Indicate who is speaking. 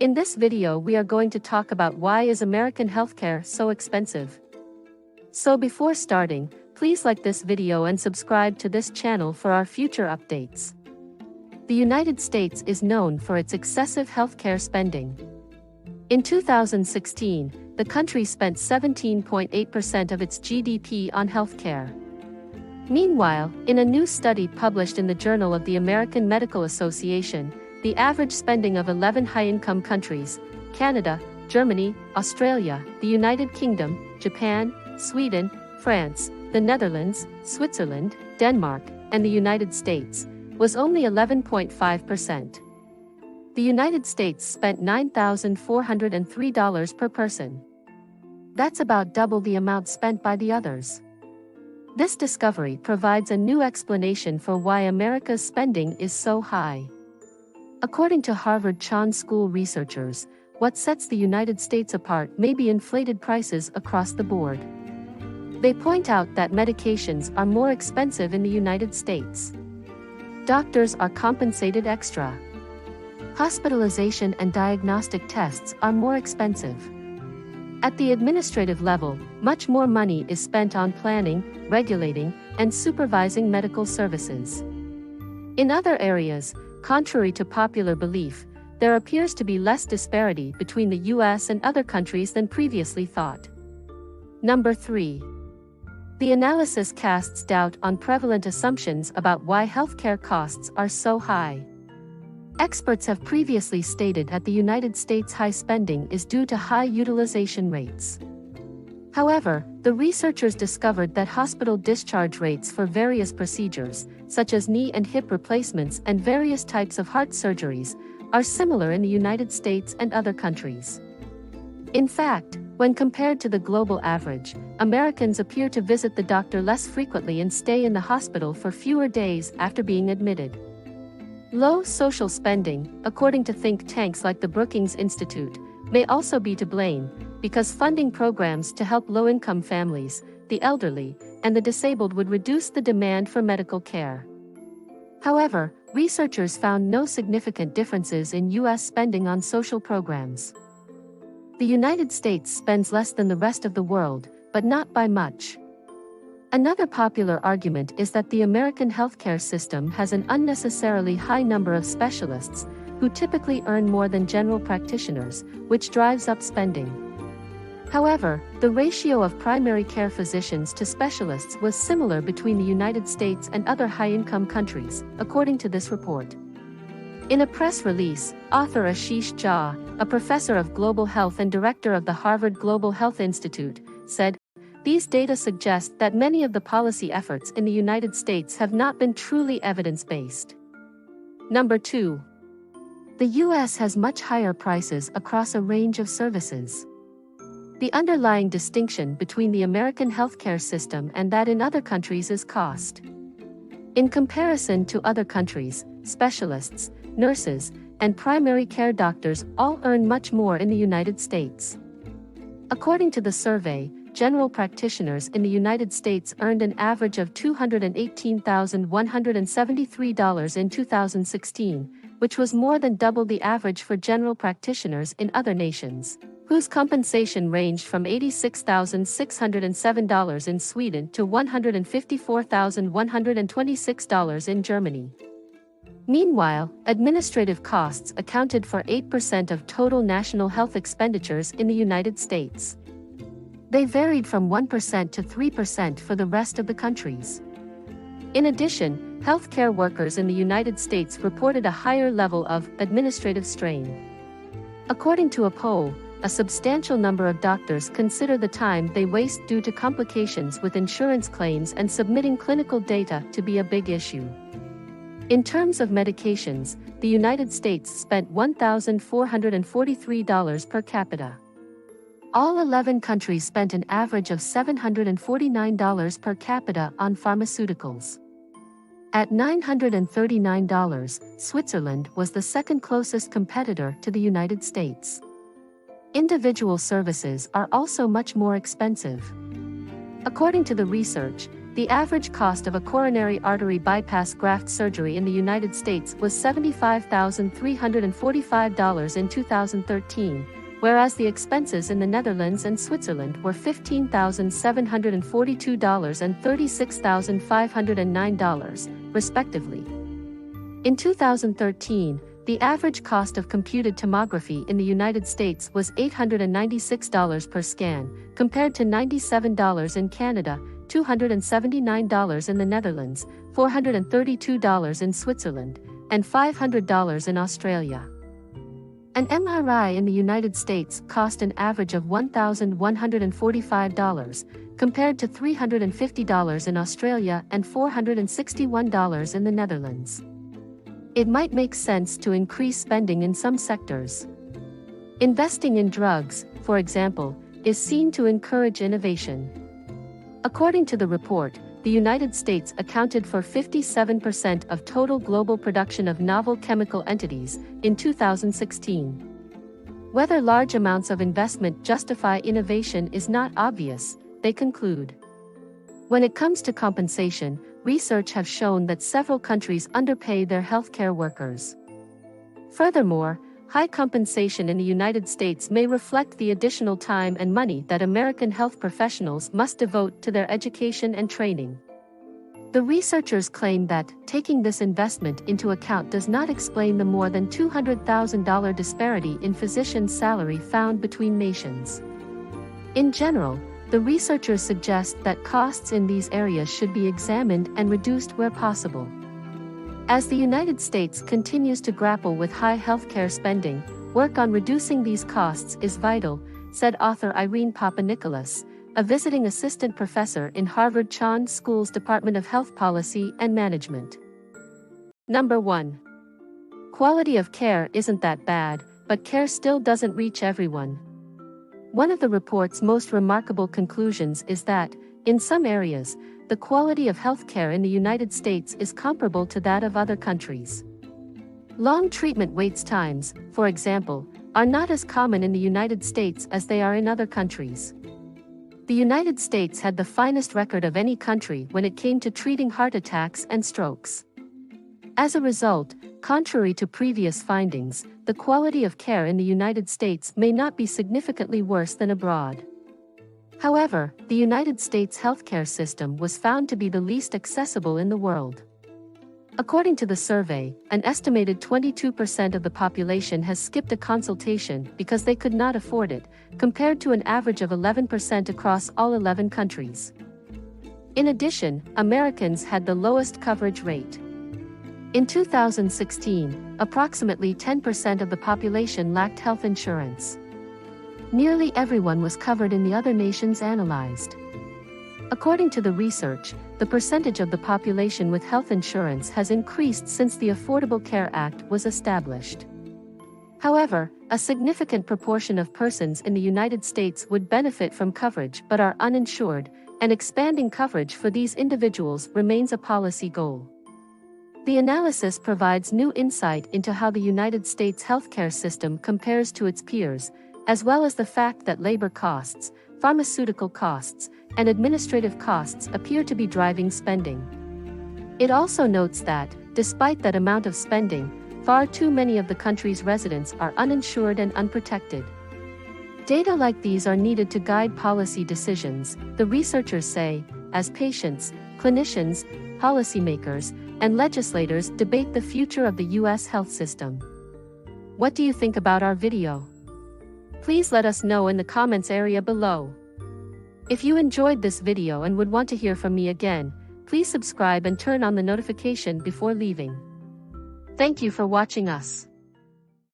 Speaker 1: In this video we are going to talk about why is American healthcare so expensive. So before starting, please like this video and subscribe to this channel for our future updates. The United States is known for its excessive healthcare spending. In 2016, the country spent 17.8% of its GDP on healthcare. Meanwhile, in a new study published in the Journal of the American Medical Association, the average spending of 11 high-income countries, Canada, Germany, Australia, the United Kingdom, Japan, Sweden, France, the Netherlands, Switzerland, Denmark, and the United States, was only 11.5%. The United States spent $9,403 per person. That's about double the amount spent by the others. This discovery provides a new explanation for why America's spending is so high. According to Harvard Chan School researchers, what sets the United States apart may be inflated prices across the board. They point out that medications are more expensive in the United States. Doctors are compensated extra. Hospitalization and diagnostic tests are more expensive. At the administrative level, much more money is spent on planning, regulating, and supervising medical services. In other areas, contrary to popular belief, there appears to be less disparity between the US and other countries than previously thought. Number 3. The analysis casts doubt on prevalent assumptions about why healthcare costs are so high. Experts have previously stated that the United States' high spending is due to high utilization rates. However, the researchers discovered that hospital discharge rates for various procedures, such as knee and hip replacements and various types of heart surgeries, are similar in the United States and other countries. In fact, when compared to the global average, Americans appear to visit the doctor less frequently and stay in the hospital for fewer days after being admitted. Low social spending, according to think tanks like the Brookings Institute, may also be to blame, because funding programs to help low-income families, the elderly, and the disabled would reduce the demand for medical care. However, researchers found no significant differences in U.S. spending on social programs. The United States spends less than the rest of the world, but not by much. Another popular argument is that the American healthcare system has an unnecessarily high number of specialists, who typically earn more than general practitioners, which drives up spending. However, the ratio of primary care physicians to specialists was similar between the United States and other high-income countries, according to this report. In a press release, author Ashish Jha, a professor of global health and director of the Harvard Global Health Institute, said, "These data suggest that many of the policy efforts in the United States have not been truly evidence-based." Number 2. The U.S. has much higher prices across a range of services. The underlying distinction between the American healthcare system and that in other countries is cost. In comparison to other countries, specialists, nurses, and primary care doctors all earn much more in the United States. According to the survey, general practitioners in the United States earned an average of $218,173 in 2016, which was more than double the average for general practitioners in other nations, whose compensation ranged from $86,607 in Sweden to $154,126 in Germany. Meanwhile, administrative costs accounted for 8% of total national health expenditures in the United States. They varied from 1% to 3% for the rest of the countries. In addition, healthcare workers in the United States reported a higher level of administrative strain. According to a poll, a substantial number of doctors consider the time they waste due to complications with insurance claims and submitting clinical data to be a big issue. In terms of medications, the United States spent $1,443 per capita. All 11 countries spent an average of $749 per capita on pharmaceuticals. At $939, Switzerland was the second closest competitor to the United States. Individual services are also much more expensive. According to the research, the average cost of a coronary artery bypass graft surgery in the United States was $75,345 in 2013, whereas the expenses in the Netherlands and Switzerland were $15,742 and $36,509, respectively. In 2013, the average cost of computed tomography in the United States was $896 per scan, compared to $97 in Canada, $279 in the Netherlands, $432 in Switzerland, and $500 in Australia. An MRI in the United States cost an average of $1,145, compared to $350 in Australia and $461 in the Netherlands. It might make sense to increase spending in some sectors. Investing in drugs, for example, is seen to encourage innovation. According to the report, the United States accounted for 57% of total global production of novel chemical entities in 2016. Whether large amounts of investment justify innovation is not obvious, they conclude. When it comes to compensation, research has shown that several countries underpay their healthcare workers. Furthermore, high compensation in the United States may reflect the additional time and money that American health professionals must devote to their education and training. The researchers claim that taking this investment into account does not explain the more than $200,000 disparity in physicians' salary found between nations. In general, the researchers suggest that costs in these areas should be examined and reduced where possible. As the United States continues to grapple with high healthcare spending, work on reducing these costs is vital, said author Irene Papanikolaou, a visiting assistant professor in Harvard Chan School's Department of Health Policy and Management. Number 1. Quality of care isn't that bad, but care still doesn't reach everyone. One of the report's most remarkable conclusions is that, in some areas, the quality of healthcare in the United States is comparable to that of other countries. Long treatment wait times, for example, are not as common in the United States as they are in other countries. The United States had the finest record of any country when it came to treating heart attacks and strokes. As a result, contrary to previous findings, the quality of care in the United States may not be significantly worse than abroad. However, the United States healthcare system was found to be the least accessible in the world. According to the survey, an estimated 22% of the population has skipped a consultation because they could not afford it, compared to an average of 11% across all 11 countries. In addition, Americans had the lowest coverage rate. In 2016, approximately 10% of the population lacked health insurance. Nearly everyone was covered in the other nations analyzed. According to the research, the percentage of the population with health insurance has increased since the Affordable Care Act was established. However, a significant proportion of persons in the United States would benefit from coverage but are uninsured, and expanding coverage for these individuals remains a policy goal. The analysis provides new insight into how the United States healthcare system compares to its peers, as well as the fact that labor costs, pharmaceutical costs, and administrative costs appear to be driving spending. It also notes that, despite that amount of spending, far too many of the country's residents are uninsured and unprotected. Data like these are needed to guide policy decisions, the researchers say, as patients, clinicians, policymakers, and legislators debate the future of the U.S. health system. What do you think about our video? Please let us know in the comments area below. If you enjoyed this video and would want to hear from me again, please subscribe and turn on the notification before leaving. Thank you for watching us.